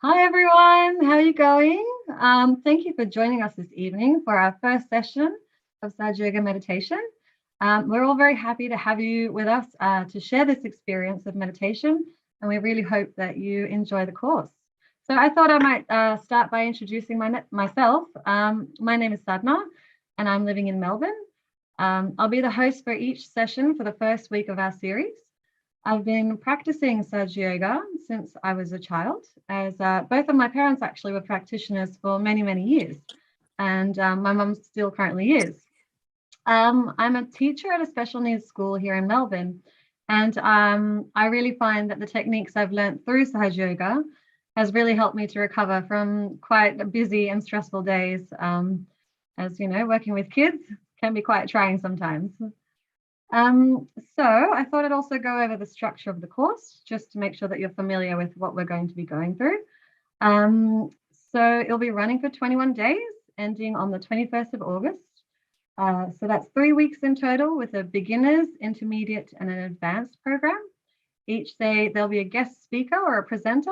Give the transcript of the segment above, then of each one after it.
Hi everyone, how are you going? Thank you for joining us this evening for our first session of Sahaja Yoga meditation. We're all very happy to have you with us to share this experience of meditation, and we really hope that you enjoy the course. So I thought I might start by introducing myself. My name is Sadhana, and I'm living in Melbourne. I'll be the host for each session for the first week of our series. I've been practicing Sahaja Yoga since I was a child, as both of my parents actually were practitioners for many, many years, and my mum still currently is. I'm a teacher at a special needs school here in Melbourne, and I really find that the techniques I've learned through Sahaja Yoga has really helped me to recover from quite busy and stressful days. As you know, working with kids can be quite trying sometimes. So I thought I'd also go over the structure of the course, just to make sure that you're familiar with what we're going to be going through. So it'll be running for 21 days, ending on the 21st of August. So that's 3 weeks in total, with a beginners, intermediate, and an advanced program. Each day there'll be a guest speaker or a presenter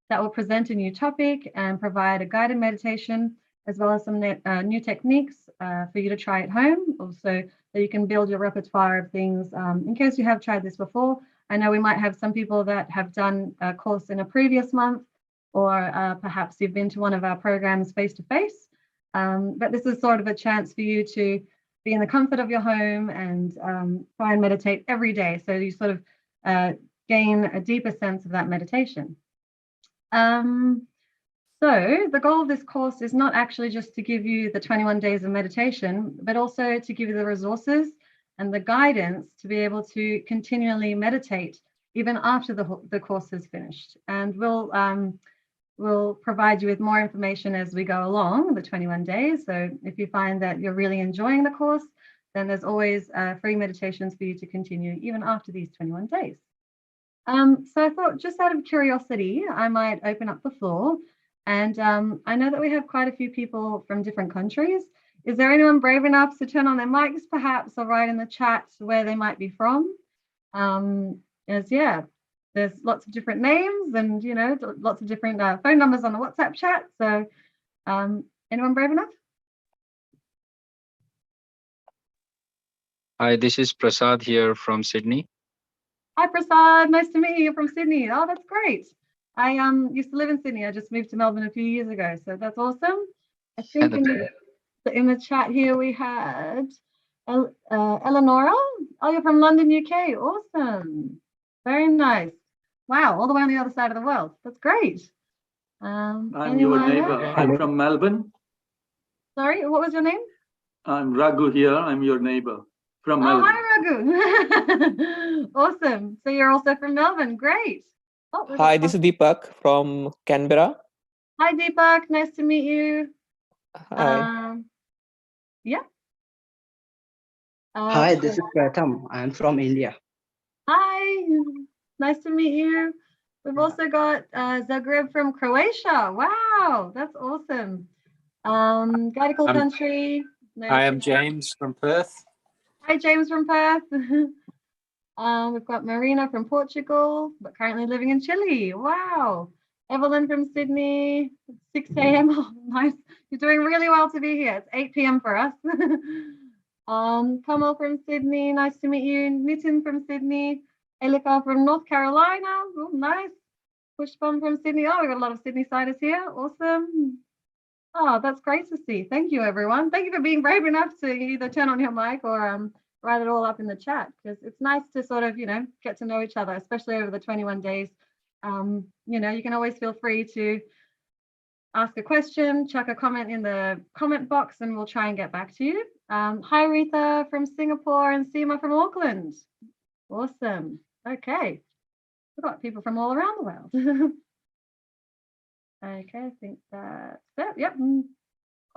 that will present a new topic and provide a guided meditation, as well as some new techniques for you to try at home. Also, that you can build your repertoire of things in case you have tried this before. I know we might have some people that have done a course in a previous month, or perhaps you've been to one of our programs face to face. But this is sort of a chance for you to be in the comfort of your home and try and meditate every day. So you sort of gain a deeper sense of that meditation. So the goal of this course is not actually just to give you the 21 days of meditation, but also to give you the resources and the guidance to be able to continually meditate even after the course is finished. And we'll provide you with more information as we go along the 21 days. So if you find that you're really enjoying the course, then there's always free meditations for you to continue even after these 21 days. So I thought, just out of curiosity, I might open up the floor. And I know that we have quite a few people from different countries. Is there anyone brave enough to turn on their mics, perhaps, or write in the chat where they might be from? There's lots of different names and, lots of different phone numbers on the WhatsApp chat. So anyone brave enough? Hi, this is Prasad here from Sydney. Hi, Prasad. Nice to meet you. You're from Sydney. Oh, that's great. I used to live in Sydney. I just moved to Melbourne a few years ago. So that's awesome. I think in the chat here we had Eleonora. Oh, you're from London, UK. Awesome. Very nice. Wow, all the way on the other side of the world. That's great. I'm your neighbor. I'm from Melbourne. Sorry, what was your name? I'm Raghu here. I'm your neighbor from Melbourne. Hi, Raghu. Awesome. So you're also from Melbourne. Great. Oh, hi, this is Deepak from Canberra. Hi, Deepak. Nice to meet you. Hi. Yeah. Hi, this is Pratham. I'm from India. Hi. Nice to meet you. We've also got Zagreb from Croatia. Wow, that's awesome. Gadical country. I am James from Perth. Hi, James from Perth. We've got Marina from Portugal, but currently living in Chile. Wow. Evelyn from Sydney, 6 a.m. Oh, nice. You're doing really well to be here. It's 8 p.m. for us. Kamal from Sydney, nice to meet you. Nitin from Sydney. Elika from North Carolina. Oh, nice. Pushpam from Sydney. Oh, we've got a lot of Sydney-siders here. Awesome. Oh, that's great to see. Thank you, everyone. Thank you for being brave enough to either turn on your mic or write it all up in the chat, because it's nice to sort of, get to know each other, especially over the 21 days. You can always feel free to ask a question, chuck a comment in the comment box, and we'll try and get back to you. Hi, Rita from Singapore and Seema from Auckland. Awesome. Okay. We've got people from all around the world. Okay, I think that's it. Yep.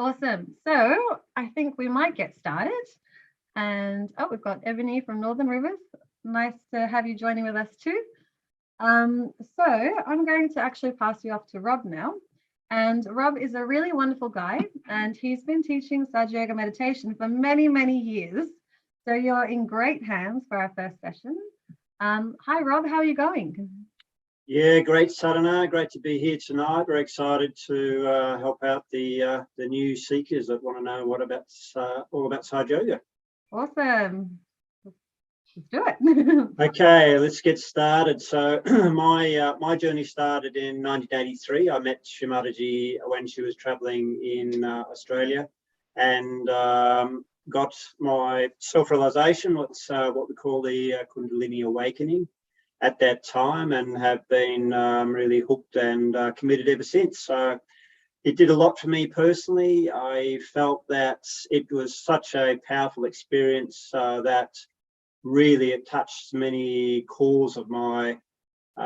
Awesome. So I think we might get started. And we've got Ebony from Northern Rivers. Nice to have you joining with us too. So I'm going to actually pass you off to Rob now. And Rob is a really wonderful guy, and he's been teaching Sahaja Yoga meditation for many, many years. So you're in great hands for our first session. Hi, Rob, how are you going? Yeah, great, Sadhana. Great to be here tonight. Very excited to help out the new seekers that want to know all about Sahaja Yoga. Awesome. Let's do it. Okay, let's get started. So my journey started in 1983. I met Shri Mataji when she was traveling in Australia, and got my self-realization, what's what we call the Kundalini awakening at that time, and have been really hooked and committed ever since. So it did a lot for me personally. I felt that it was such a powerful experience that really it touched many cores of my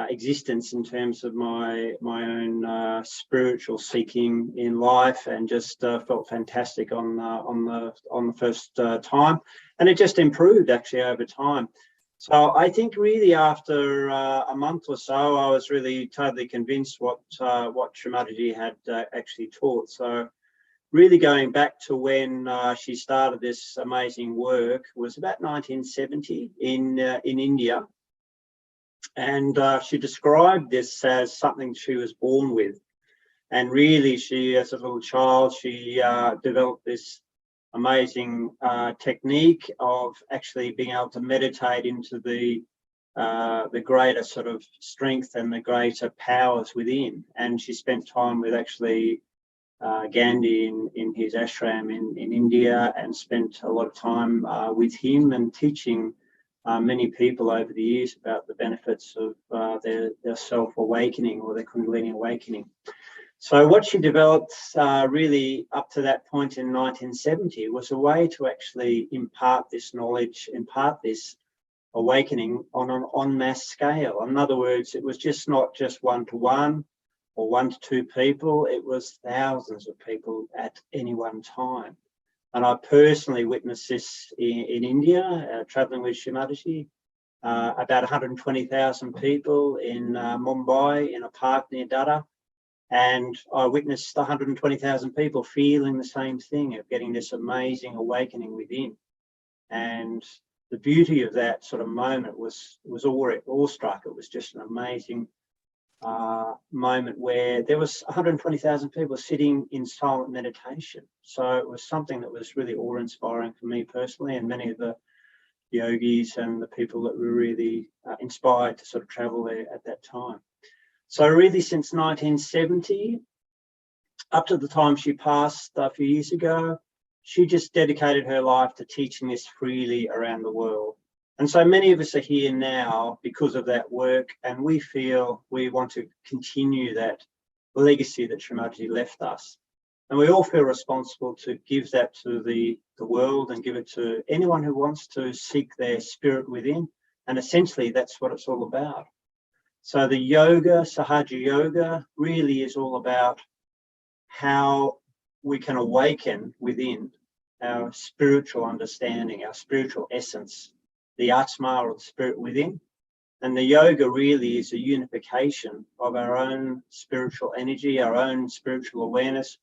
existence in terms of my own spiritual seeking in life, and just felt fantastic on the first time, and it just improved actually over time. So I think really after a month or so, I was really totally convinced what Shri Mataji had actually taught. So really going back to when she started this amazing work was about 1970 in India. And she described this as something she was born with. And really, she, as a little child, she developed this amazing technique of actually being able to meditate into the greater sort of strength and the greater powers within. And she spent time with actually Gandhi in his ashram in India, and spent a lot of time with him and teaching many people over the years about the benefits of their self-awakening or their Kundalini awakening. So what she developed really up to that point in 1970 was a way to actually impart this knowledge, impart this awakening on an en masse scale. In other words, it was just not just one-to-one or 1 to 2 people, it was thousands of people at any one time. And I personally witnessed this in India, traveling with Shri Mataji, about 120,000 people in Mumbai in a park near Dada. And I witnessed 120,000 people feeling the same thing, of getting this amazing awakening within. And the beauty of that sort of moment was awestruck. It was just an amazing moment where there was 120,000 people sitting in silent meditation. So it was something that was really awe-inspiring for me personally, and many of the yogis and the people that were really inspired to sort of travel there at that time. So really since 1970, up to the time she passed a few years ago, she just dedicated her life to teaching this freely around the world. And so many of us are here now because of that work, and we feel we want to continue that legacy that Shri Mataji left us. And we all feel responsible to give that to the world, and give it to anyone who wants to seek their spirit within. And essentially that's what it's all about. So the yoga, Sahaja Yoga, really is all about how we can awaken within our spiritual understanding, our spiritual essence, the Atma, or the spirit within. And the yoga really is a unification of our own spiritual energy, our own spiritual awareness,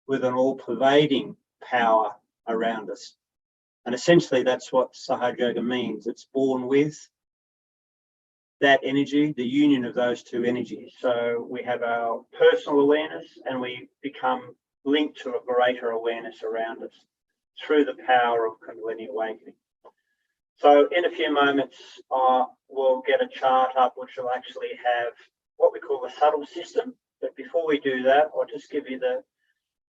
with an all-pervading power around us. And essentially that's what Sahaja Yoga means. It's born with that energy, the union of those two energies. So we have our personal awareness, and we become linked to a greater awareness around us through the power of Kundalini awakening. So in a few moments, we'll get a chart up which will actually have what we call the subtle system. But before we do that, I'll just give you the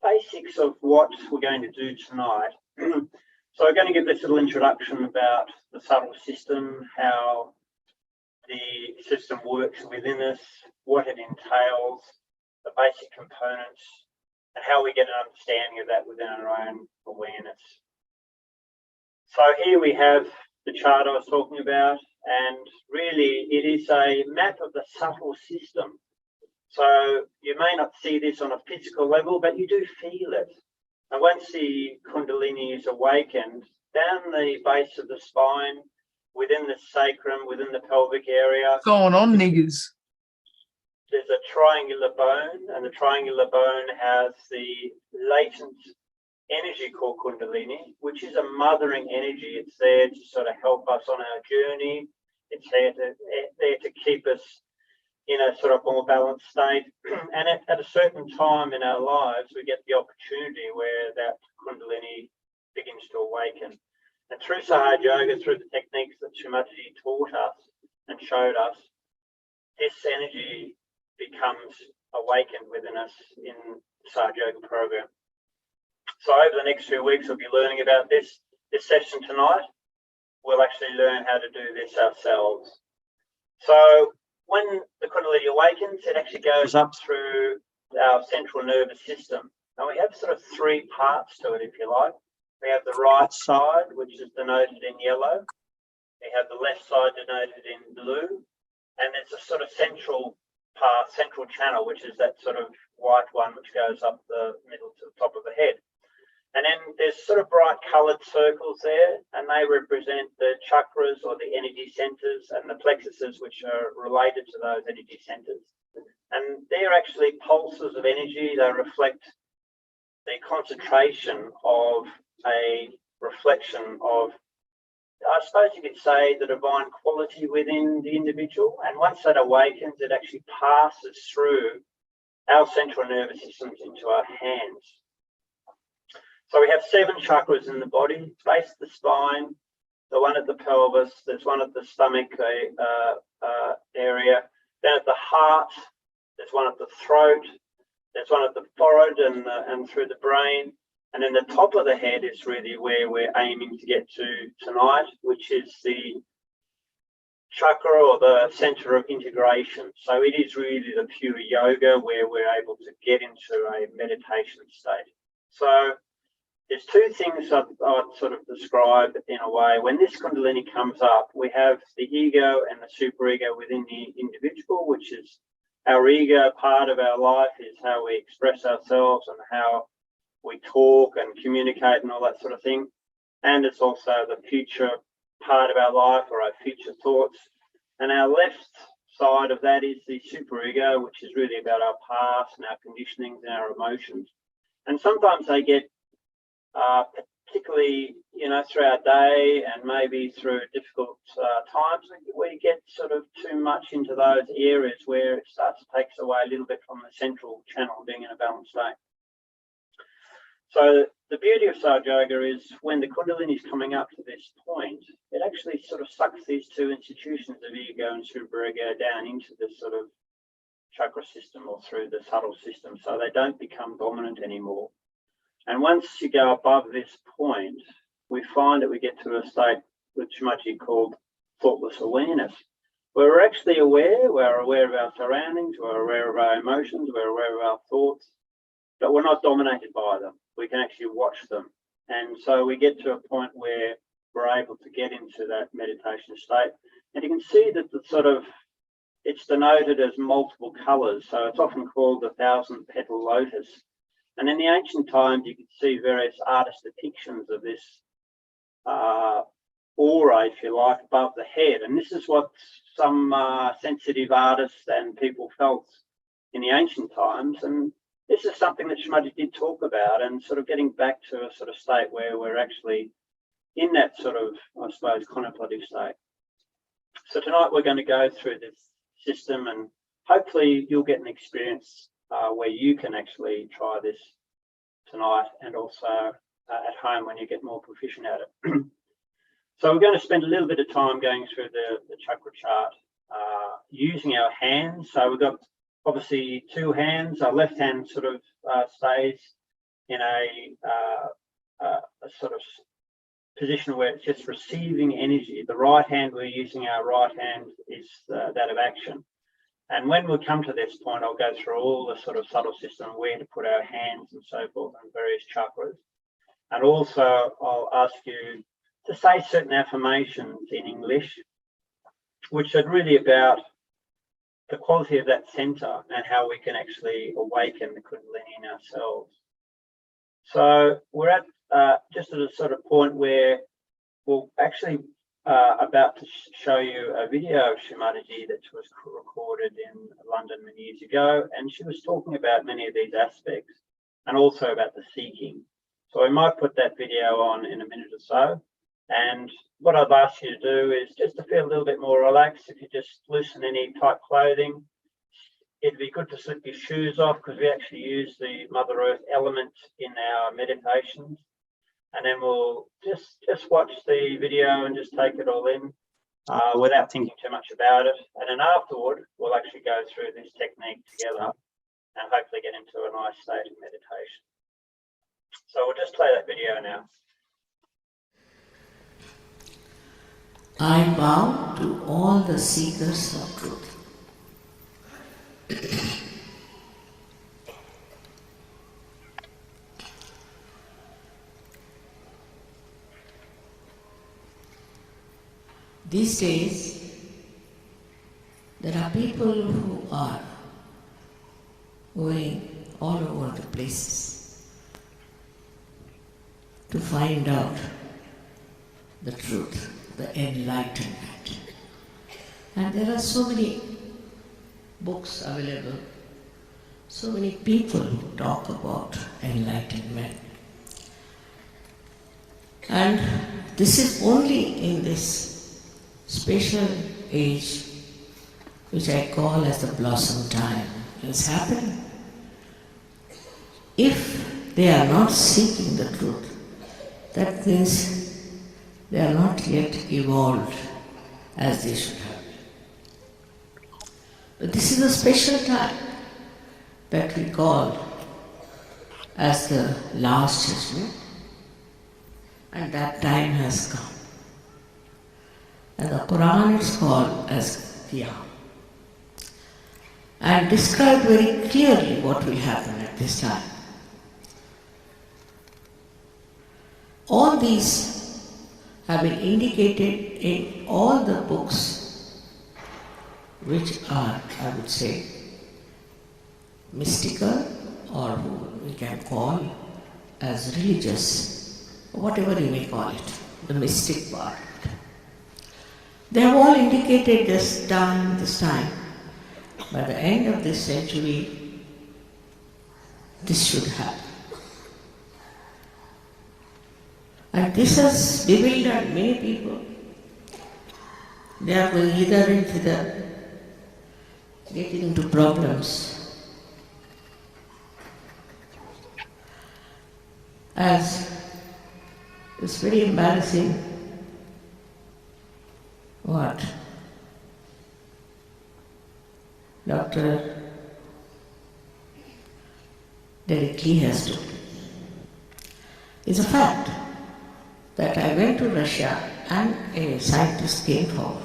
basics of what we're going to do tonight. So I'm going to give this little introduction about the subtle system, how the system works within us, what it entails, the basic components, and how we get an understanding of that within our own awareness. So here we have the chart I was talking about, and really it is a map of the subtle system. So you may not see this on a physical level, but you do feel it. And once the Kundalini is awakened, down the base of the spine, within the sacrum, within the pelvic area. What's going on, niggers? There's a triangular bone, and the triangular bone has the latent energy called Kundalini, which is a mothering energy. It's there to sort of help us on our journey. It's there to keep us in a sort of more balanced state. And at a certain time in our lives, we get the opportunity where that Kundalini begins to awaken. And through Sahaja Yoga, through the techniques that Shri Mataji taught us and showed us, this energy becomes awakened within us in the Sahaja Yoga program. So over the next few weeks, we'll be learning about this. This session tonight, we'll actually learn how to do this ourselves. So when the Kundalini awakens, it actually goes up through our central nervous system. And we have sort of three parts to it, if you like. We have the right side, which is denoted in yellow. We have the left side denoted in blue. And there's a sort of central part, central channel, which is that sort of white one, which goes up the middle to the top of the head. And then there's sort of bright coloured circles there, and they represent the chakras or the energy centres and the plexuses, which are related to those energy centres. And they're actually pulses of energy. They reflect the concentration of a reflection of, I suppose you could say, the divine quality within the individual. And once that awakens, it actually passes through our central nervous systems into our hands. So we have 7 chakras in the body: base of the spine, the one at the pelvis, there's one at the stomach area, then at the heart, there's one at the throat, there's one at the forehead and through the brain, and then the top of the head is really where we're aiming to get to tonight, which is the chakra or the center of integration. So it is really the pure yoga where we're able to get into a meditation state. So there's 2 things I'd sort of describe in a way. When this Kundalini comes up, we have the ego and the superego within the individual, which is our ego part of our life, is how we express ourselves and how we talk and communicate and all that sort of thing. And it's also the future part of our life, or our future thoughts. And our left side of that is the superego, which is really about our past and our conditionings and our emotions. And sometimes they get particularly, through our day and maybe through difficult times, we get sort of too much into those areas where it starts to take us away a little bit from the central channel being in a balanced state. So the beauty of Sahaja Yoga is when the Kundalini is coming up to this point, it actually sort of sucks these 2 institutions of ego and superego down into this sort of chakra system or through the subtle system, so they don't become dominant anymore. And once you go above this point, we find that we get to a state which Mataji called thoughtless awareness, where we're actually aware, we're aware of our surroundings, we're aware of our emotions, we're aware of our thoughts, but we're not dominated by them. We can actually watch them. And so we get to a point where we're able to get into that meditation state. And you can see that it's denoted as multiple colours. So it's often called the 1,000-petal lotus. And in the ancient times, you could see various artist depictions of this aura, if you like, above the head. And this is what some sensitive artists and people felt in the ancient times. And this is something that Shri Mataji did talk about, and sort of getting back to a sort of state where we're actually in that sort of, I suppose, contemplative state. So tonight we're going to go through this system, and hopefully you'll get an experience where you can actually try this tonight, and also at home when you get more proficient at it. So we're going to spend a little bit of time going through the chakra chart using our hands. So we've got obviously 2 hands. Our left hand sort of stays in a sort of position where it's just receiving energy. The right hand, we're using our right hand is that of action. And when we come to this point, I'll go through all the sort of subtle system, where to put our hands and so forth, and various chakras. And also I'll ask you to say certain affirmations in English, which are really about the quality of that center and how we can actually awaken the Kundalini in ourselves. So we're at just at a sort of point where we'll actually about to show you a video of Shri Mataji that was recorded in London many years ago, and she was talking about many of these aspects and also about the seeking. So we might put that video on in a minute or so, and what I'd ask you to do is just to feel a little bit more relaxed. If you just loosen any tight clothing, it'd be good to slip your shoes off because we actually use the Mother Earth element in our meditations. And then we'll just watch the video and just take it all in without thinking too much about it. And then afterward, we'll actually go through this technique together and hopefully get into a nice state of meditation. So we'll just play that video now. I bow to all the seekers of truth. These days, there are people who are going all over the places to find out the truth, the enlightenment. And there are so many books available, so many people who talk about enlightenment. And this is only in this special age, which I call as the blossom time, is happening. If they are not seeking the truth, that means they are not yet evolved as they should have. But this is a special time that we call as the last judgment, and that time has come. And the Quran is called as Qiyam, and describe very clearly what will happen at this time. All these have been indicated in all the books which are, I would say, mystical, or who we can call as religious, whatever you may call it, the mystic part. They have all indicated this time, by the end of this century, this should happen. And this has bewildered many people. They are going hither and thither, getting into problems. As it's very embarrassing what Dr. Derek Lee has told. It's a fact that I went to Russia and a scientist came forward.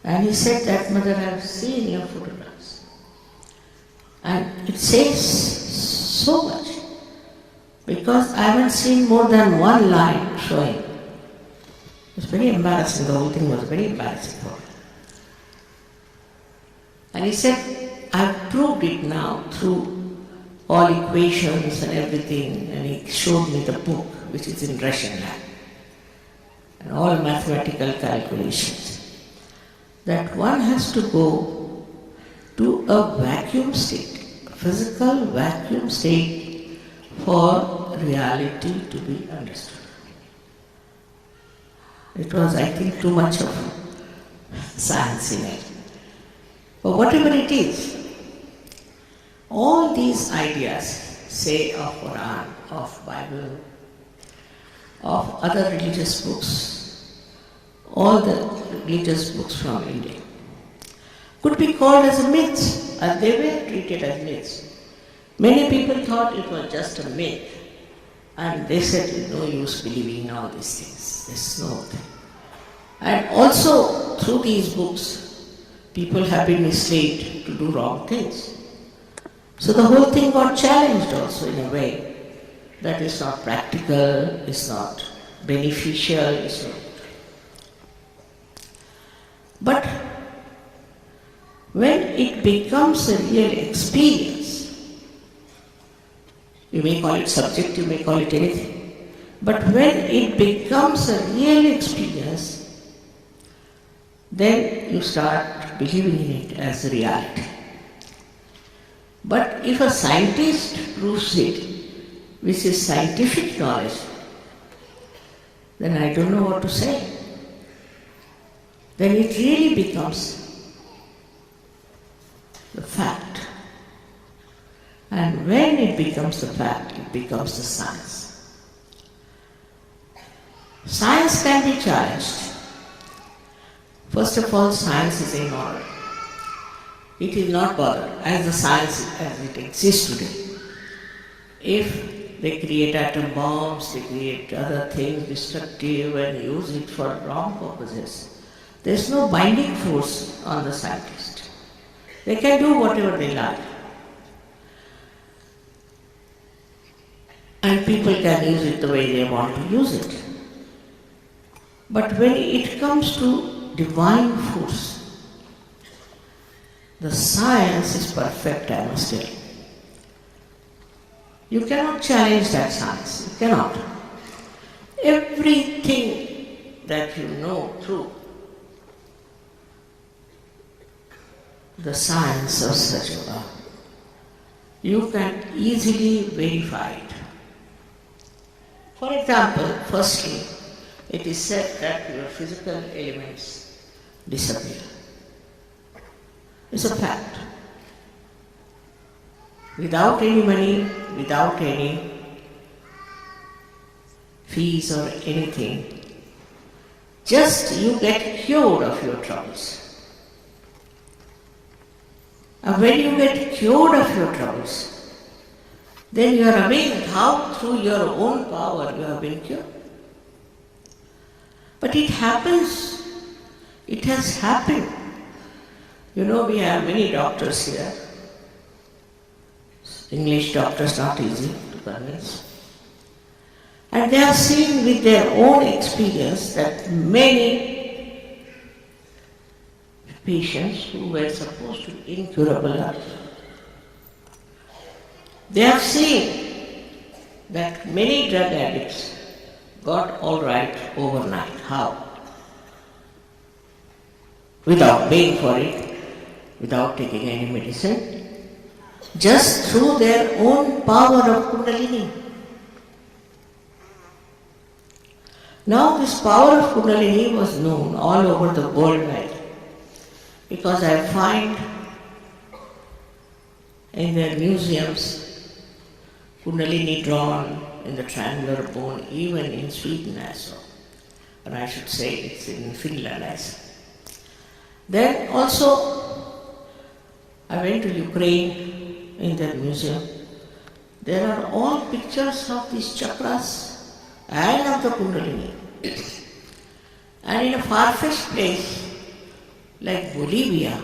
And he said that, Mother, I have seen your photographs. And it says so much, because I haven't seen more than one line showing. It was very embarrassing, the whole thing was very embarrassing for me. And he said, I've proved it now through all equations and everything, and he showed me the book, which is in Russian language, and all mathematical calculations, that one has to go to a vacuum state, physical vacuum state, for reality to be understood. It was, I think, too much of science in it. But whatever it is, all these ideas, say of Quran, of Bible, of other religious books, all the religious books from India, could be called as a myth, and they were treated as myths. Many people thought it was just a myth, and they said, it's no use believing in all these things, there's no thing. And also, through these books, people have been misled to do wrong things. So the whole thing got challenged also in a way that is not practical, is not beneficial, is not. But when it becomes a real experience, you may call it subject, you may call it anything, but when it becomes a real experience, then you start believing in it as a reality. But if a scientist proves it, which is scientific knowledge, then I don't know what to say. Then it really becomes the fact. And when it becomes the fact, it becomes the science. Science can be challenged. First of all, science is immoral. It is not bothered as the science as it exists today. If they create atom bombs, they create other things destructive and use it for wrong purposes, there is no binding force on the scientist. They can do whatever they like. And people can use it the way they want to use it. But when it comes to divine force, the science is perfect, I must tell you. You cannot challenge that science. You cannot. Everything that you know through the science of Sahaja Yoga, you can easily verify it. For example, firstly, it is said that your physical elements disappear. It's a fact. Without any money, without any fees or anything, just you get cured of your troubles. And when you get cured of your troubles, then you are amazed how through your own power you have been cured. But it happens. It has happened. You know, we have many doctors here. English doctors, not easy to convince. And they have seen with their own experience that many patients who were supposed to be incurable are. They have seen that many drug addicts got all right overnight. How? Without paying for it, without taking any medicine, just through their own power of Kundalini. Now this power of Kundalini was known all over the world wide, because I find in their museums Kundalini drawn in the triangular bone, even in Sweden as well. But I should say it's in Finland as well. Then also I went to Ukraine in their museum. There are all pictures of these chakras and of the Kundalini. And in a far-fetched place like Bolivia,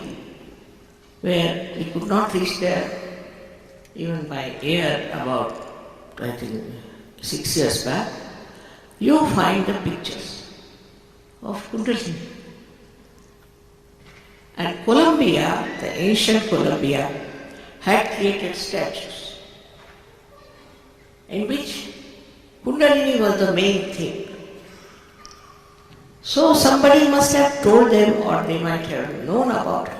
where we could not reach there even by air about, I think, 6 years back, you find the pictures of Kundalini. And Colombia, the ancient Colombia, had created statues in which Kundalini was the main thing. So somebody must have told them, or they might have known about it.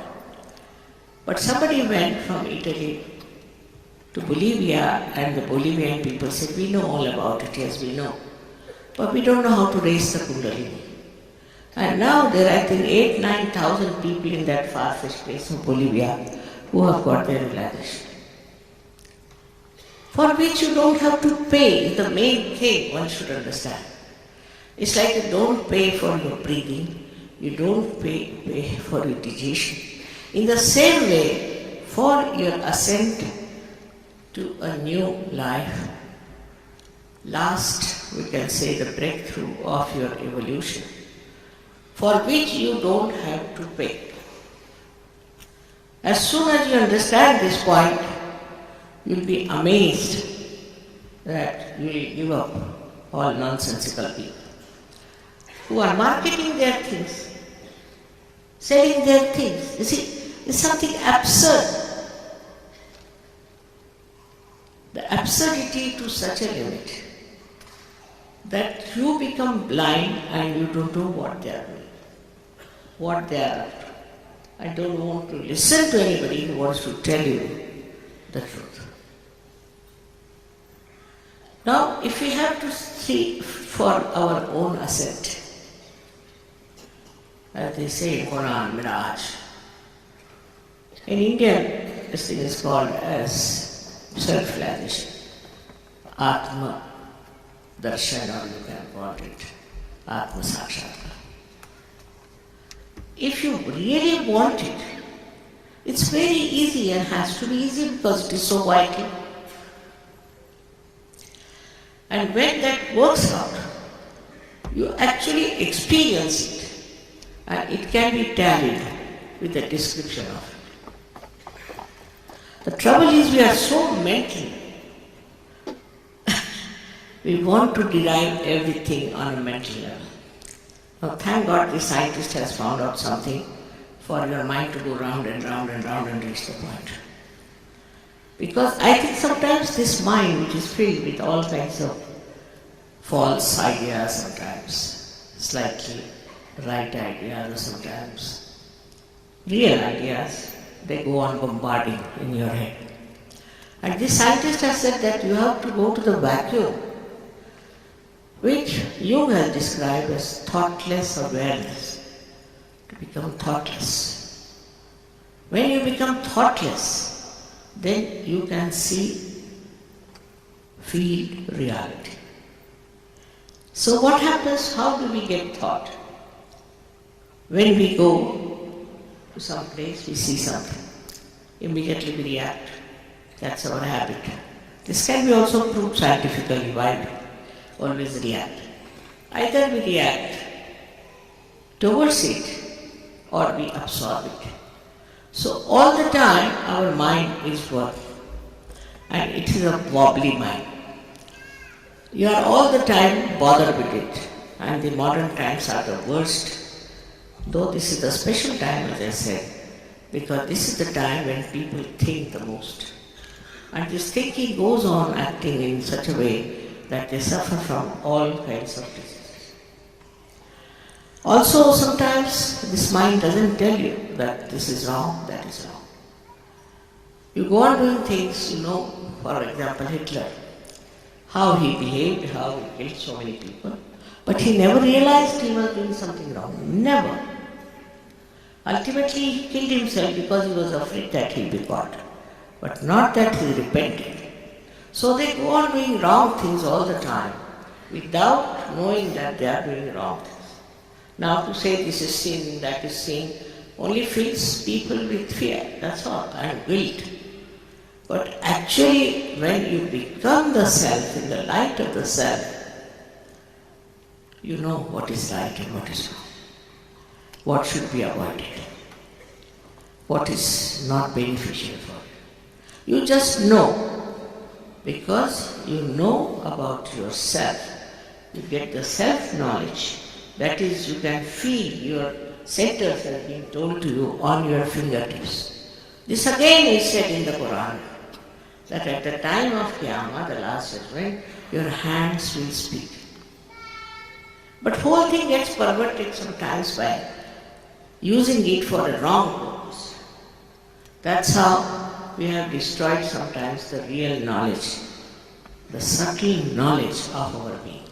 But somebody went from Italy to Bolivia, and the Bolivian people said, we know all about it, yes we know. But we don't know how to raise the Kundalini. And now there are, I think, 8,000-9,000 people in that far-fetched place of Bolivia who have got their realization. For which you don't have to pay, the main thing one should understand. It's like you don't pay for your breathing, you don't pay for your digestion. In the same way, for your ascent to a new life, last, we can say, the breakthrough of your evolution, for which you don't have to pay. As soon as you understand this point, you'll be amazed that you will give up all nonsensical people who are marketing their things, selling their things. You see, it's something absurd. The absurdity to such a limit that you become blind and you don't know what they are doing, what they are after. I don't want to listen to anybody who wants to tell you the truth. Now, if we have to see for our own ascent, as they say in Quran, Miraj, In India, this thing is called as Self Realisation, Atma Darshan, or you can call it Atma Sakshatkar. If you really want it, it's very easy and has to be easy because it is so vital. And when that works out, you actually experience it, and it can be tallied with the description of it. The trouble is we are so mental. We want to derive everything on a mental level. Now thank God the scientist has found out something for your mind to go round and round and round and reach the point. Because I think sometimes this mind, which is filled with all kinds of false ideas sometimes, slightly right ideas or sometimes real ideas, they go on bombarding in your head. And this scientist has said that you have to go to the vacuum, which Jung has described as thoughtless awareness, to become thoughtless. When you become thoughtless, then you can see, feel reality. So what happens? How do we get thought? When we go to some place, we see something. Immediately we react. That's our habit. This can be also proved scientifically why we always react. Either we react towards it or we absorb it. So all the time our mind is working, and it is a wobbly mind. You are all the time bothered with it, and the modern times are the worst. Though this is the special time, as I said, because this is the time when people think the most. And this thinking goes on acting in such a way that they suffer from all kinds of diseases. Also, sometimes this mind doesn't tell you that this is wrong, that is wrong. You go on doing things, for example, Hitler, how he behaved, how he killed so many people, but he never realized he was doing something wrong. Never. Ultimately, he killed himself because he was afraid that he'll be caught, but not that he repented. So they go on doing wrong things all the time without knowing that they are doing wrong things. Now to say this is sin, that is sin, only fills people with fear, that's all, and guilt. But actually, when you become the self, in the light of the self, you know what is right and what is wrong, what should be avoided, what is not beneficial for you. You just know, because you know about yourself. You get the self-knowledge, that is, you can feel your centers as being told to you on your fingertips. This again is said in the Quran, that at the time of Qiyamah, the last judgment, your hands will speak. But whole thing gets perverted sometimes by using it for a wrong purpose. That's how we have destroyed sometimes the real knowledge, the subtle knowledge of our being.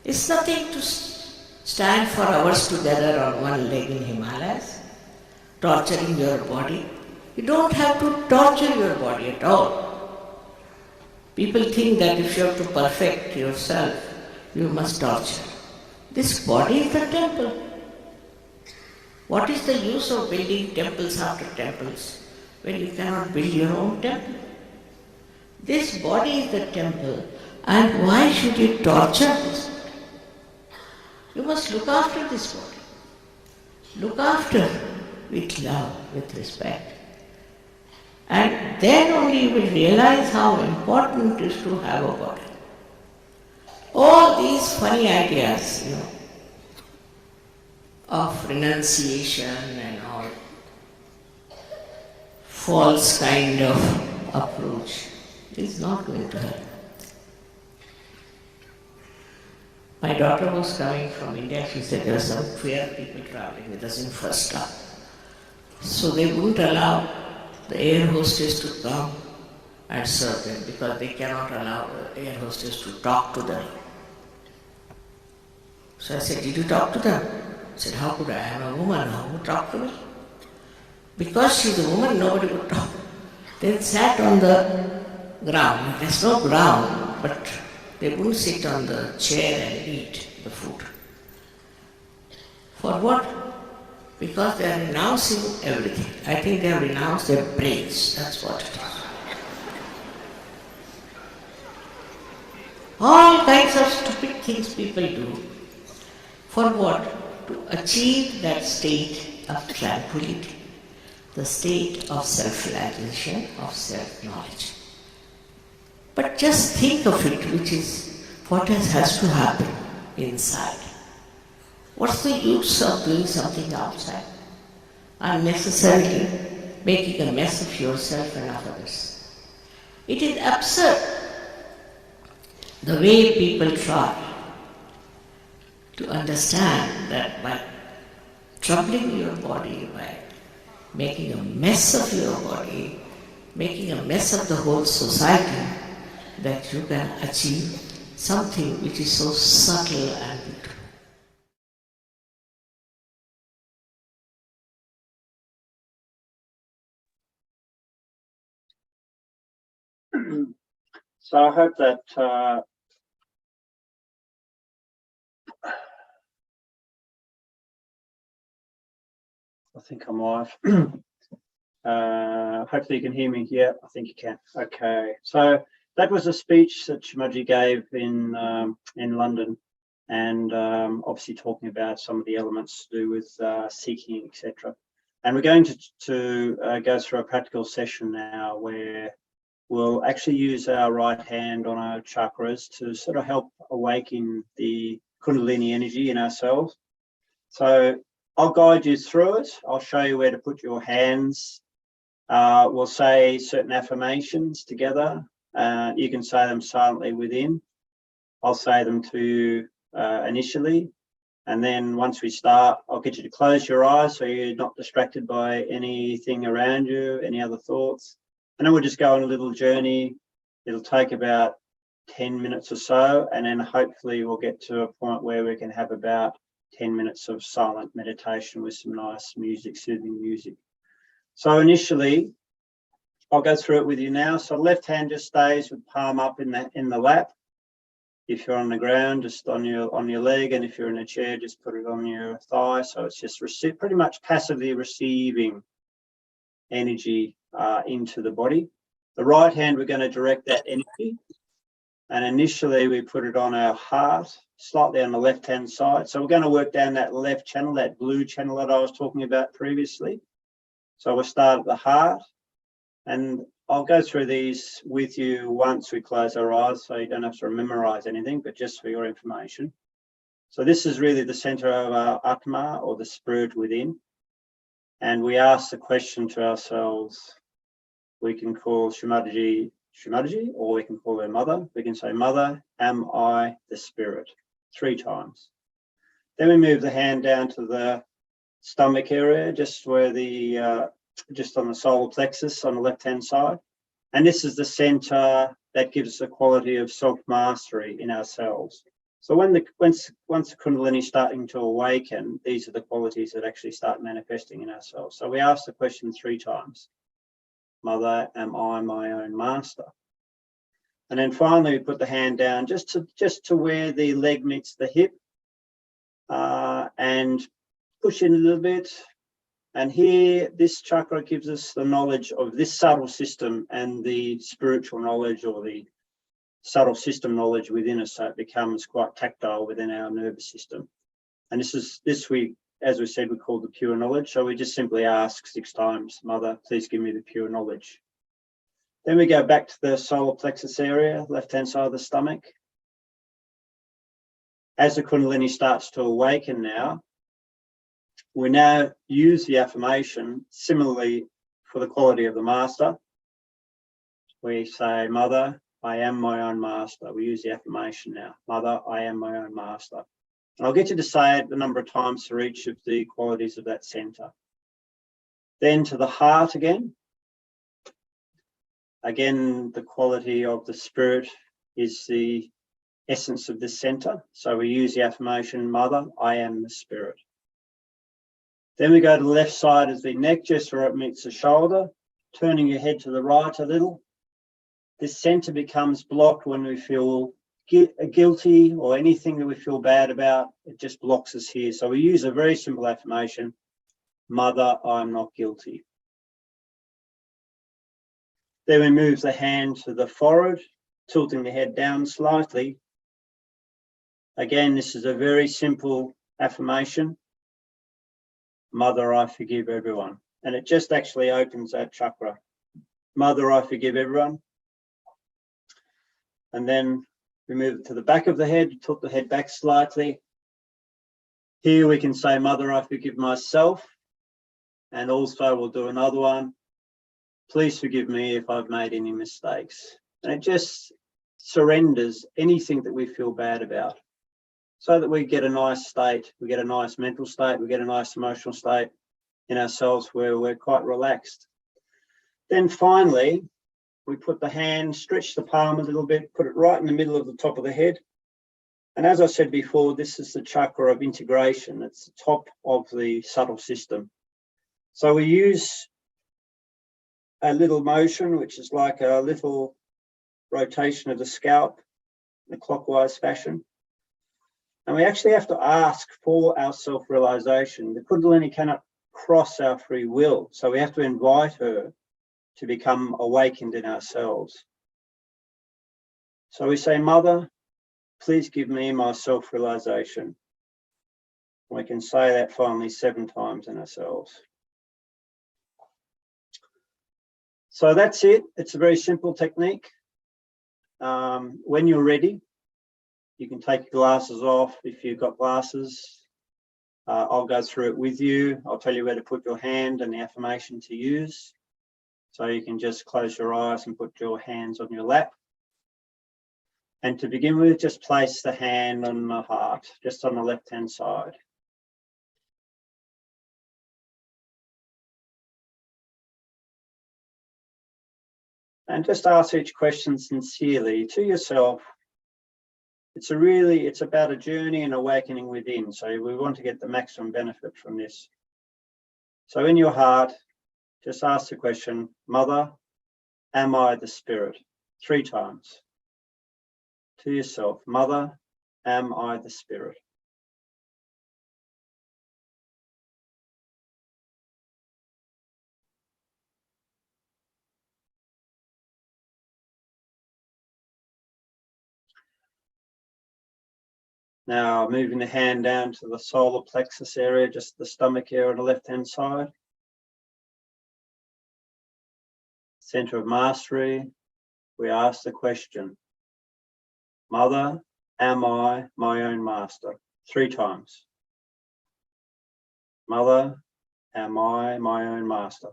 It's nothing to stand for hours together on one leg in Himalayas, torturing your body. You don't have to torture your body at all. People think that if you have to perfect yourself, you must torture. This body is the temple. What is the use of building temples after temples when you cannot build your own temple? This body is the temple, and why should you torture this body? You must look after this body. Look after with love, with respect. And then only you will realize how important it is to have a body. All these funny ideas, of renunciation and all, false kind of approach is not going to help. My daughter was coming from India. She said there were some queer people traveling with us in first class. So they wouldn't allow the air hostess to come and serve them because they cannot allow the air hostess to talk to them. So I said, did you talk to them? I said, how could I? I am a woman, how would talk to me? Because she's a woman, nobody would talk. They sat on the ground. There's no ground, but they wouldn't sit on the chair and eat the food. For what? Because they are renouncing everything. I think they have renounced their brains. That's what it is. All kinds of stupid things people do. For what? To achieve that state of tranquility, the state of self-realization, of self-knowledge. But just think of it, which is what has to happen inside. What's the use of doing something outside? Unnecessarily making a mess of yourself and of others. It is absurd the way people try to understand that by troubling your body, by making a mess of your body, making a mess of the whole society, that you can achieve something which is so subtle and beautiful. So I hope that I think I'm live. Hopefully you can hear me. Yeah, I think you can. Okay. So that was a speech that Shri Mataji gave in London, and obviously talking about some of the elements to do with seeking, etc. And we're going to go through a practical session now where we'll actually use our right hand on our chakras to sort of help awaken the Kundalini energy in ourselves. So I'll guide you through it. I'll show you where to put your hands. We'll say certain affirmations together. You can say them silently within. I'll say them to you initially. And then once we start, I'll get you to close your eyes so you're not distracted by anything around you, any other thoughts. And then we'll just go on a little journey. It'll take about 10 minutes or so, and then hopefully we'll get to a point where we can have about 10 minutes of silent meditation with some nice music, soothing music. So initially, I'll go through it with you now. So left hand just stays with palm up in the lap. If you're on the ground, just on your leg, and if you're in a chair, just put it on your thigh. So it's just pretty much passively receiving energy into the body. The right hand, we're going to direct that energy, and initially we put it on our heart, slightly on the left hand side. So we're going to work down that left channel, that blue channel that I was talking about previously. So we'll start at the heart, and I'll go through these with you once we close our eyes, so you don't have to memorize anything, but just for your information. So this is really the center of our Atma, or the spirit within. And we ask the question to ourselves. We can call Shri Mataji, or we can call her Mother. We can say, Mother, am I the spirit? 3 times. Then we move the hand down to the stomach area, just where just on the solar plexus on the left-hand side. And this is the center that gives us a quality of self-mastery in ourselves. So once the Kundalini is starting to awaken, these are the qualities that actually start manifesting in ourselves. So we ask the question 3 times. Mother, am I my own master? And then finally, we put the hand down just to where the leg meets the hip, and push in a little bit. And here, this chakra gives us the knowledge of this subtle system and the spiritual knowledge, or the subtle system knowledge within us, so it becomes quite tactile within our nervous system. And as we said, we call the pure knowledge. So we just simply ask 6 times, Mother, please give me the pure knowledge. Then we go back to the solar plexus area, left-hand side of the stomach. As the Kundalini starts to awaken now, we now use the affirmation similarly for the quality of the master. We say, Mother, I am my own master. We use the affirmation now. Mother, I am my own master. And I'll get you to say it a number of times for each of the qualities of that center. Then to the heart again. Again, the quality of the spirit is the essence of this center. So we use the affirmation, Mother, I am the spirit. Then we go to the left side as the neck, just where it meets the shoulder, turning your head to the right a little. This center becomes blocked when we feel guilty or anything that we feel bad about. It just blocks us here. So we use a very simple affirmation, Mother, I'm not guilty. Then we move the hand to the forehead, tilting the head down slightly. Again, this is a very simple affirmation. Mother, I forgive everyone. And it just actually opens that chakra. Mother, I forgive everyone. And then we move it to the back of the head, tilt the head back slightly. Here we can say, Mother, I forgive myself. And also we'll do another one. Please forgive me if I've made any mistakes. And it just surrenders anything that we feel bad about, so that we get a nice state, we get a nice mental state, we get a nice emotional state in ourselves where we're quite relaxed. Then finally, we put the hand, stretch the palm a little bit, put it right in the middle of the top of the head. And as I said before, this is the chakra of integration. It's the top of the subtle system. So we use a little motion, which is like a little rotation of the scalp in a clockwise fashion. And we actually have to ask for our self-realization. The Kundalini cannot cross our free will, so we have to invite her to become awakened in ourselves. So we say, Mother, please give me my self-realization. We can say that finally 7 times in ourselves. So that's it. It's a very simple technique. When you're ready, you can take your glasses off if you've got glasses. I'll go through it with you. I'll tell you where to put your hand and the affirmation to use. So you can just close your eyes and put your hands on your lap. And to begin with, just place the hand on the heart, just on the left-hand side. And just ask each question sincerely to yourself. It's about a journey and awakening within. So we want to get the maximum benefit from this. So in your heart, just ask the question, Mother, am I the spirit? 3 times. To yourself, Mother, am I the spirit? Now moving the hand down to the solar plexus area, just the stomach area on the left-hand side. Center of mastery, we ask the question, Mother, am I my own master? 3 times. Mother, am I my own master?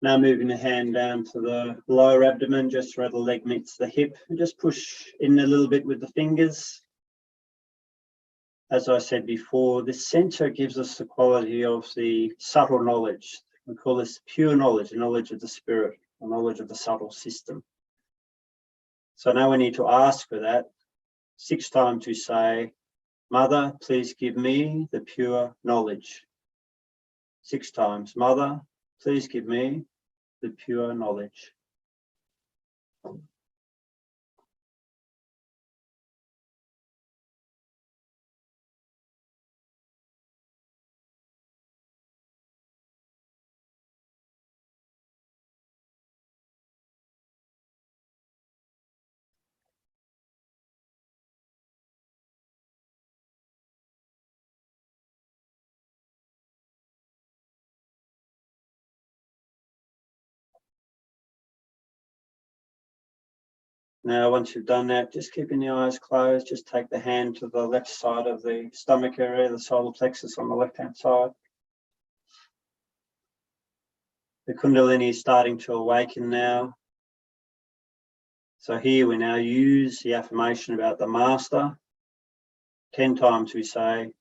Now moving the hand down to the lower abdomen, just where the leg meets the hip, and just push in a little bit with the fingers. As I said before, this center gives us the quality of the subtle knowledge. We call this pure knowledge, the knowledge of the spirit, the knowledge of the subtle system. So now we need to ask for that 6 times. To say, Mother, please give me the pure knowledge. 6 times. Mother, please give me the pure knowledge. Now, once you've done that, just keeping the eyes closed, just take the hand to the left side of the stomach area, the solar plexus on the left-hand side. The Kundalini is starting to awaken now. So here we now use the affirmation about the master. 10 times we say,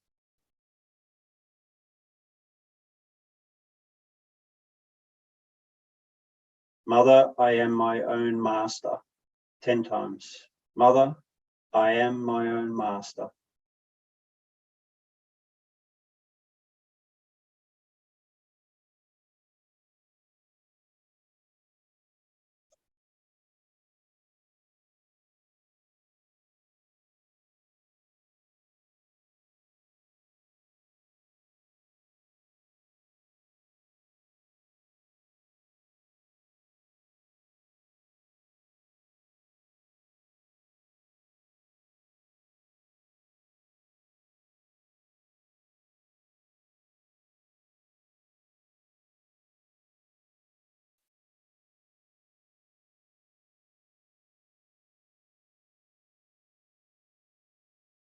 Mother, I am my own master. 10 times. Mother, I am my own master.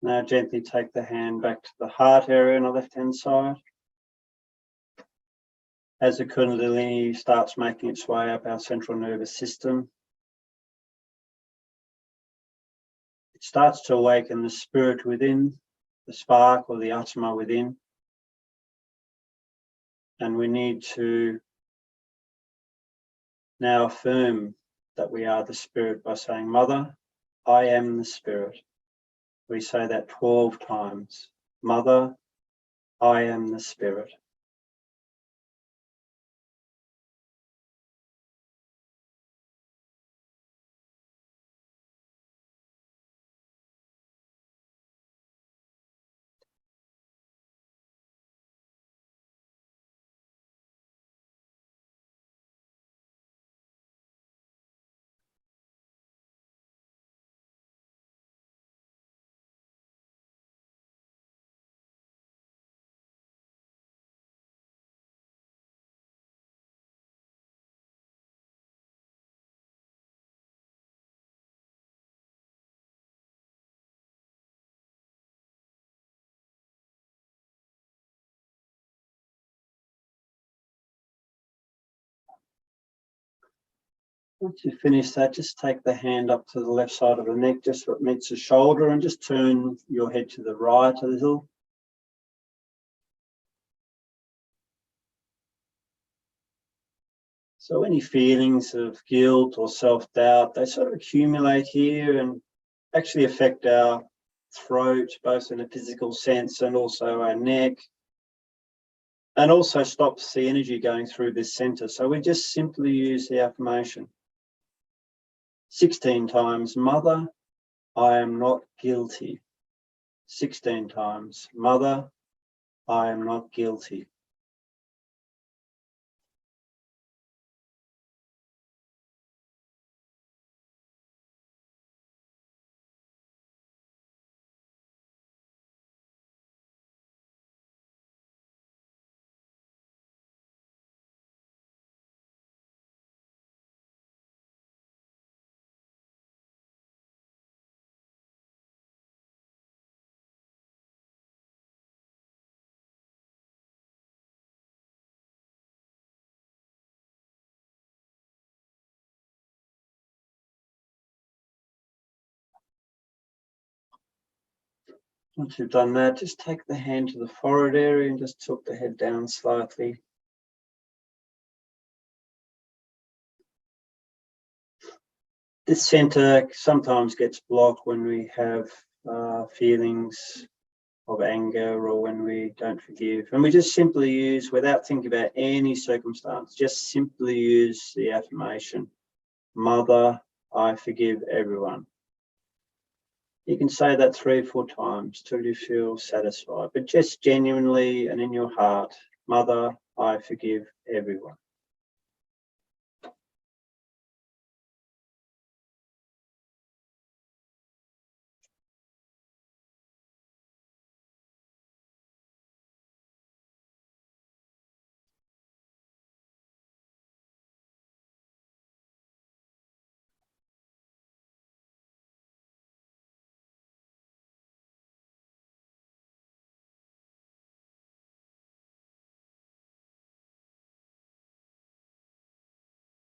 Now gently take the hand back to the heart area on the left-hand side. As the Kundalini starts making its way up our central nervous system, it starts to awaken the spirit within, the spark or the Atma within. And we need to now affirm that we are the spirit by saying, Mother, I am the spirit. We say that 12 times. Mother, I am the spirit. Once you finish that, just take the hand up to the left side of the neck, just so it meets the shoulder, and just turn your head to the right a little. So any feelings of guilt or self-doubt, they sort of accumulate here and actually affect our throat, both in a physical sense and also our neck, and also stops the energy going through this center. So we just simply use the affirmation 16 times, Mother, I am not guilty. 16 times, Mother, I am not guilty. Once you've done that, just take the hand to the forehead area and just tilt the head down slightly. This center sometimes gets blocked when we have feelings of anger or when we don't forgive. And we just simply use, without thinking about any circumstance, just simply use the affirmation, Mother, I forgive everyone. You can say that 3 or 4 times till you feel satisfied, but just genuinely and in your heart, Mother, I forgive everyone.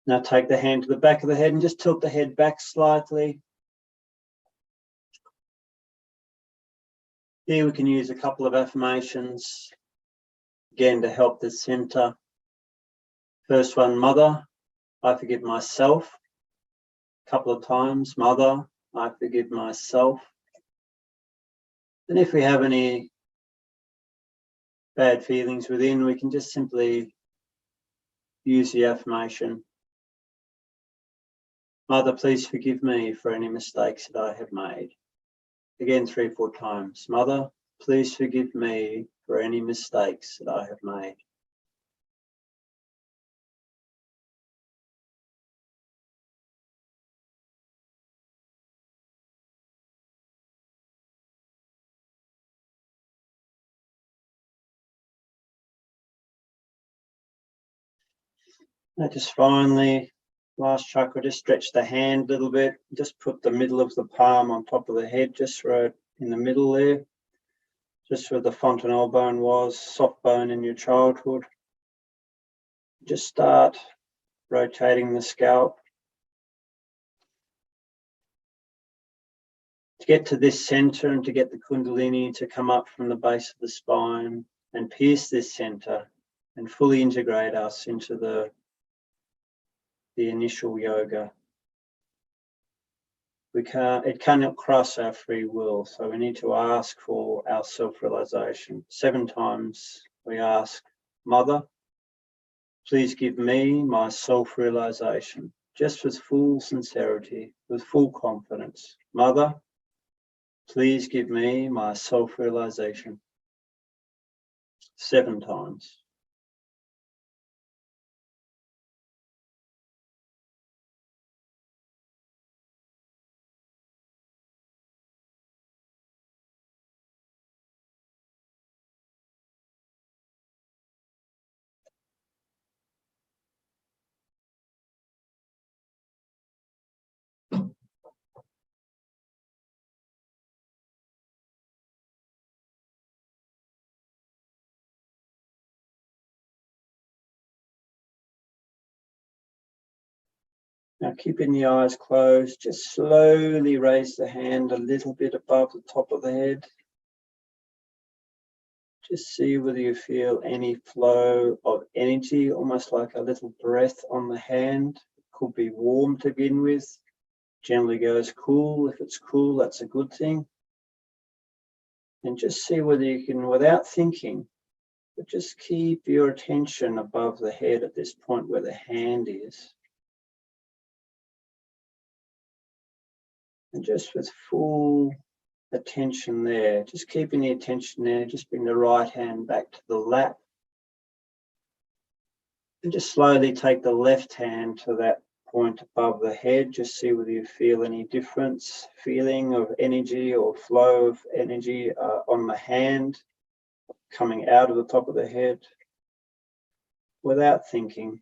Now take the hand to the back of the head and just tilt the head back slightly. Here we can use a couple of affirmations, again, to help the center. First one, Mother, I forgive myself. A couple of times, Mother, I forgive myself. And if we have any bad feelings within, we can just simply use the affirmation, Mother, please forgive me for any mistakes that I have made. Again, 3 or 4 times. Mother, please forgive me for any mistakes that I have made. Now just finally, last chakra, just stretch the hand a little bit. Just put the middle of the palm on top of the head, just right in the middle there. Just where the fontanelle bone was, soft bone in your childhood. Just start rotating the scalp. To get to this center and to get the Kundalini to come up from the base of the spine and pierce this center and fully integrate us into the initial yoga. It cannot cross our free will, so we need to ask for our self-realization. 7 times we ask, Mother, please give me my self-realization, just with full sincerity, with full confidence. Mother, please give me my self-realization. 7 times. Now keeping the eyes closed, just slowly raise the hand a little bit above the top of the head. Just see whether you feel any flow of energy, almost like a little breath on the hand. It could be warm to begin with, generally goes cool. If it's cool, that's a good thing. And just see whether you can, without thinking, but just keep your attention above the head at this point where the hand is. And just with full attention there, just keeping the attention there, just bring the right hand back to the lap. And just slowly take the left hand to that point above the head. Just see whether you feel any difference, feeling of energy or flow of energy on the hand, coming out of the top of the head, without thinking.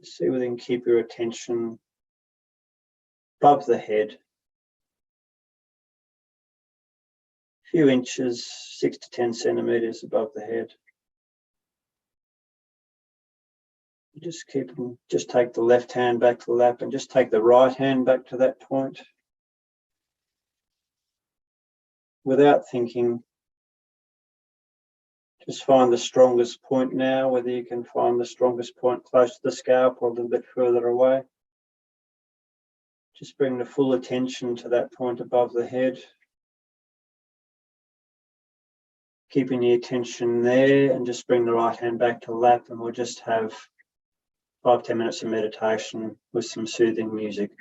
See whether you can keep your attention above the head, a few inches, 6 to 10 centimeters above the head. Just take the left hand back to the lap and just take the right hand back to that point. Without thinking, just find the strongest point now, whether you can find the strongest point close to the scalp or a little bit further away. Just bring the full attention to that point above the head. Keeping the attention there, and just bring the right hand back to the lap, and we'll just have 5-10 minutes of meditation with some soothing music.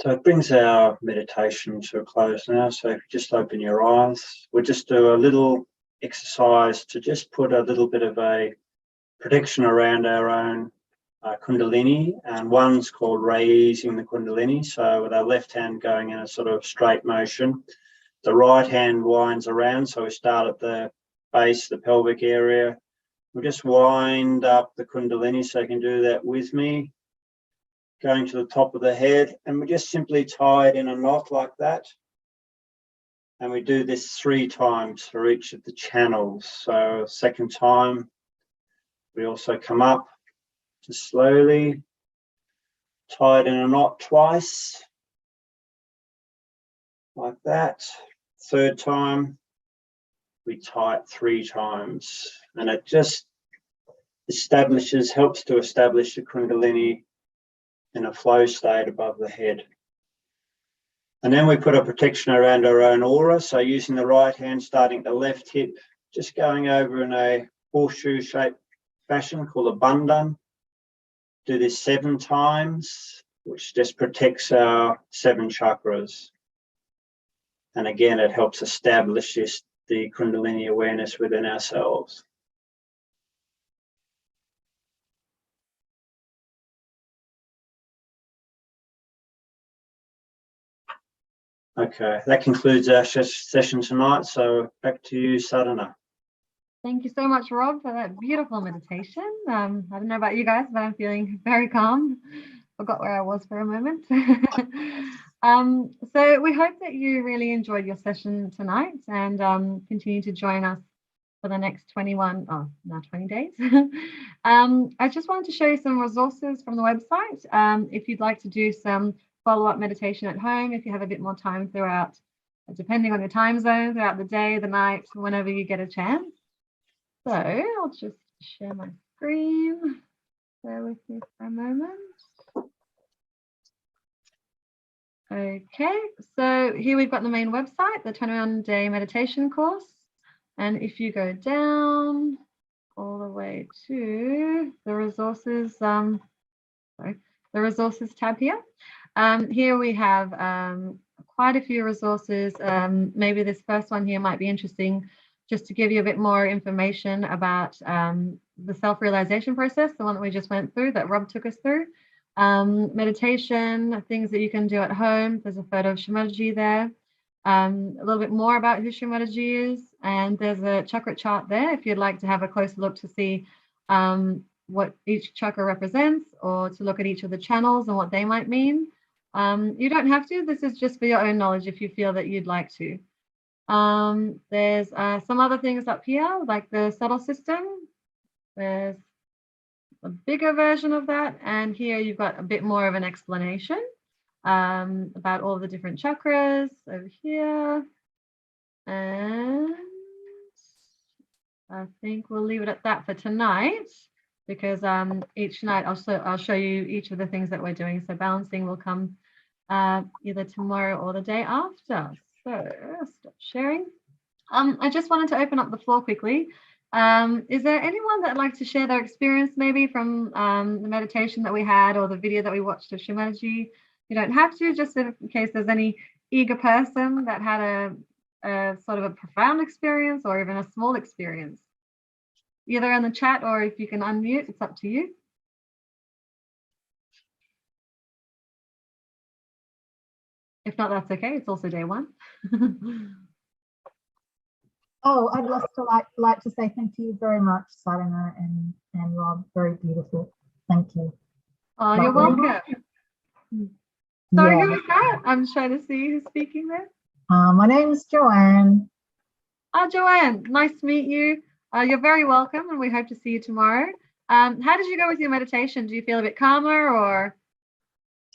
So it brings our meditation to a close now. So if you just open your eyes, we'll just do a little exercise to just put a little bit of a protection around our own Kundalini, and one's called raising the Kundalini. So with our left hand going in a sort of straight motion, the right hand winds around. So we start at the base, the pelvic area. We'll just wind up the Kundalini, so you can do that with me, going to the top of the head, and we just simply tie it in a knot like that. And we do this 3 times for each of the channels. So second time, we also come up, just slowly tie it in a knot twice, like that. Third time, we tie it 3 times, and it just helps to establish the Kundalini in a flow state above the head. And then we put a protection around our own aura. So using the right hand, starting at the left hip, just going over in a horseshoe shaped fashion called a Bandhan. Do this 7 times, which just protects our 7 chakras. And again, it helps establish the Kundalini awareness within ourselves. Okay, that concludes our session tonight. So back to you, Sadhana. Thank you so much, Rob, for that beautiful meditation. I don't know about you guys, but I'm feeling very calm. Forgot where I was for a moment. So we hope that you really enjoyed your session tonight, and continue to join us for the next 20 days. I just wanted to show you some resources from the website. If you'd like to do some follow-up meditation at home, if you have a bit more time throughout, depending on your time zone, throughout the day, the night, whenever you get a chance. So I'll just share my screen. Bear with me for a moment. Okay, so here we've got the main website, the 21-day meditation course. And if you go down all the way to the resources, the resources tab here. Here we have quite a few resources. Maybe this first one here might be interesting, just to give you a bit more information about the self-realization process, the one that we just went through, that Rob took us through. Meditation, things that you can do at home. There's a photo of Shri Mataji there. A little bit more about who Shri Mataji is, and there's a chakra chart there if you'd like to have a closer look to see what each chakra represents, or to look at each of the channels and what they might mean. You don't have to. This is just for your own knowledge if you feel that you'd like to. There's some other things up here, like the subtle system. There's a bigger version of that, and here you've got a bit more of an explanation about all the different chakras over here. And I think we'll leave it at that for tonight, because each night I'll show you each of the things that we're doing. So balancing will come either tomorrow or the day after. So stop sharing. I just wanted to open up the floor quickly. Is there anyone that'd like to share their experience, maybe from the meditation that we had or the video that we watched of Shri Mataji? You don't have to, just in case there's any eager person that had a sort of a profound experience, or even a small experience. Either in the chat, or if you can unmute, it's up to you. If not, that's okay. It's also day 1. Oh, I'd just like to say thank you very much, Sadhana and Rob. Very beautiful. Thank you. Oh, you're welcome. Sorry, who was that? I'm trying to see who's speaking there. My name is Joanne. Oh, Joanne, nice to meet you. You're very welcome, and we hope to see you tomorrow. How did you go with your meditation? Do you feel a bit calmer, or?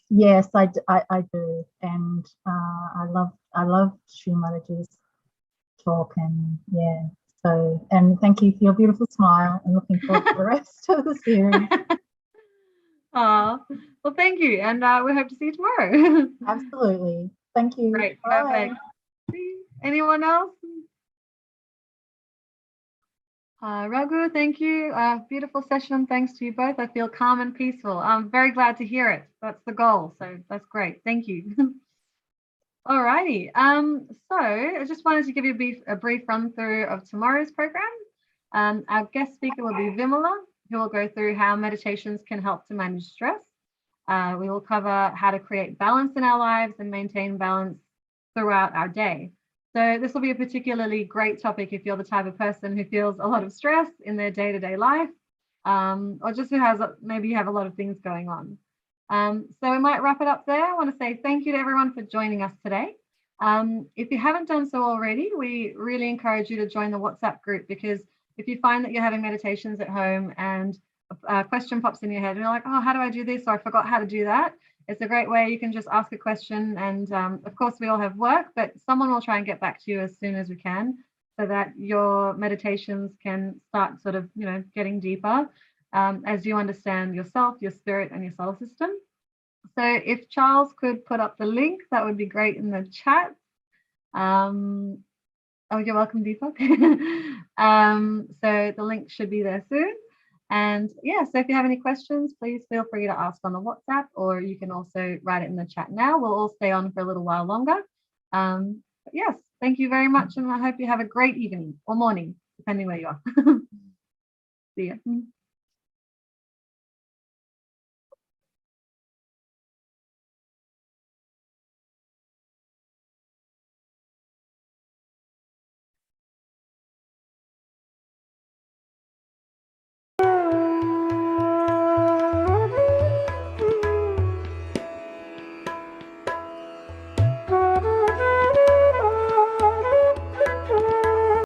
Yes, I do, and I love Shri Mataji's talk, and yeah. So, and thank you for your beautiful smile, and looking forward to the rest of the series. Oh, well, thank you, and we hope to see you tomorrow. Absolutely. Thank you. Great, Bye. perfect. Anyone else? Raghu, thank you. Beautiful session. Thanks to you both. I feel calm and peaceful. I'm very glad to hear it. That's the goal. So that's great. Thank you. Alrighty. So I just wanted to give you a brief run through of tomorrow's program. Our guest speaker will be Vimala, who will go through how meditations can help to manage stress. We will cover how to create balance in our lives and maintain balance throughout our day. So this will be a particularly great topic if you're the type of person who feels a lot of stress in their day-to-day life, or just who has maybe you have a lot of things going on. So we might wrap it up there. I want to say thank you to everyone for joining us today. If you haven't done so already, we really encourage you to join the WhatsApp group, because if you find that you're having meditations at home and a question pops in your head and you're like, oh, how do I do this? Or I forgot how to do that. It's a great way you can just ask a question. And of course, we all have work, but someone will try and get back to you as soon as we can, so that your meditations can start sort of, getting deeper as you understand yourself, your spirit, and your solar system. So if Charles could put up the link, that would be great in the chat. Oh, you're welcome, Deepak. So the link should be there soon. And yeah, so if you have any questions, please feel free to ask on the WhatsApp, or you can also write it in the chat now. We'll all stay on for a little while longer. But yes, thank you very much. And I hope you have a great evening or morning, depending where you are. See ya.